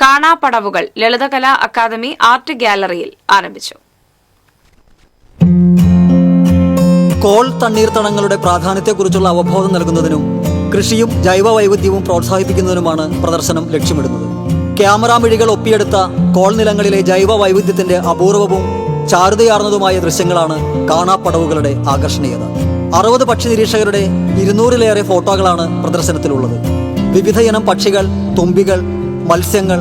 കാണാപ്പടവുകൾ Lalithakala academy art ഗ്യാലറിയിൽ ആരംഭിച്ചു. Call തണ്ണീർത്തടങ്ങളുടെ പ്രാധാന്യത്തെക്കുറിച്ചുള്ള അവബോധം നൽകുന്നതിനും കൃഷിയും ജൈവ വൈവിധ്യവും പ്രോത്സാഹിപ്പിക്കുന്നതിനുമാണ് പ്രദർശനം ലക്ഷ്യമിടുന്നത്. ക്യാമറ മിഴികൾ ഒപ്പിയെടുത്ത കോൾ നിലങ്ങളിലെ ജൈവ വൈവിധ്യത്തിന്റെ അപൂർവവും ചാരുതയാർന്നതുമായ ദൃശ്യങ്ങളാണ് കാണാപ്പടവുകളുടെ ആകർഷണീയത. 60 പക്ഷി നിരീക്ഷകരുടെ 200-ലേറെ ഫോട്ടോകളാണ് പ്രദർശനത്തിലുള്ളത്. വിവിധ ഇനം പക്ഷികൾ, തുമ്പികൾ, മത്സ്യങ്ങൾ,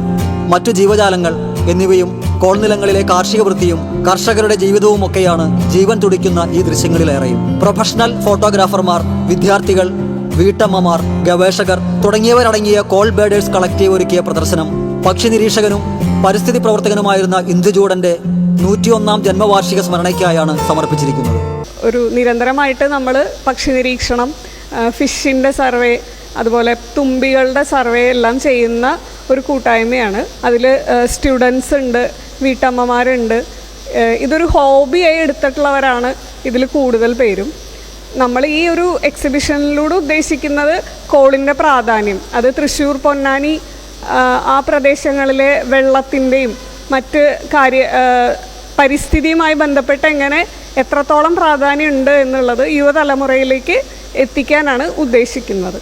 മറ്റു ജീവജാലങ്ങൾ എന്നിവയും കോൾനിലങ്ങളിലെ കാർഷിക വൃത്തിയും കർഷകരുടെ ജീവിതവും ഒക്കെയാണ് ജീവൻ തുടിക്കുന്ന ഈ ദൃശ്യങ്ങളിലേറെയും. പ്രൊഫഷണൽ ഫോട്ടോഗ്രാഫർമാർ, വിദ്യാർത്ഥികൾ, വീട്ടമ്മമാർ, ഗവേഷകർ തുടങ്ങിയവരടങ്ങിയ കോൾ ബേഡേഴ്സ് കളക്റ്റീവ് ഒരുക്കിയ പ്രദർശനം പക്ഷി നിരീക്ഷകനും പരിസ്ഥിതി പ്രവർത്തകനുമായിരുന്ന ഇന്ദുചൂടന്റെ 101ാം ജന്മവാർഷിക സ്മരണയ്ക്കായാണ് സമർപ്പിച്ചിരിക്കുന്നത്. ഒരു നിരന്തരമായിട്ട് നമ്മൾ പക്ഷി നിരീക്ഷണം, ഫിഷിൻ്റെ സർവേ, അതുപോലെ തുമ്പികളുടെ സർവേ എല്ലാം ചെയ്യുന്ന ഒരു കൂട്ടായ്മയാണ്. അതിൽ സ്റ്റുഡൻസ് ഉണ്ട്, വീട്ടമ്മമാരുണ്ട്. ഇതൊരു ഹോബിയായി എടുത്തിട്ടുള്ളവരാണ് ഇതിൽ കൂടുതൽ പേരും. നമ്മൾ ഈ ഒരു എക്സിബിഷനിലൂടെ ഉദ്ദേശിക്കുന്നത് കോളിൻ്റെ പ്രാധാന്യം, അത് തൃശ്ശൂർ, പൊന്നാനി ആ പ്രദേശങ്ങളിലെ വെള്ളത്തിൻ്റെയും മറ്റ് പരിസ്ഥിതിയുമായി ബന്ധപ്പെട്ട് എങ്ങനെ എത്രത്തോളം പ്രാധാന്യമുണ്ട് എന്നുള്ളത് യുവതലമുറയിലേക്ക് എത്തിക്കാനാണ് ഉദ്ദേശിക്കുന്നത്.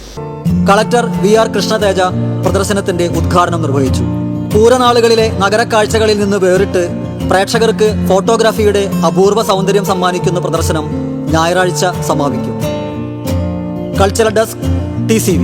കളക്ടർ VR കൃഷ്ണതേജ പ്രദർശനത്തിന്റെ ഉദ്ഘാടനം നിർവഹിച്ചു. പൂരനാളുകളിലെ നഗരക്കാഴ്ചകളിൽ നിന്ന് വേറിട്ട് പ്രേക്ഷകർക്ക് ഫോട്ടോഗ്രാഫിയുടെ അപൂർവ സൗന്ദര്യം സമ്മാനിക്കുന്ന പ്രദർശനം ഞായറാഴ്ച സമാപിക്കും. Cultural desk, TCV.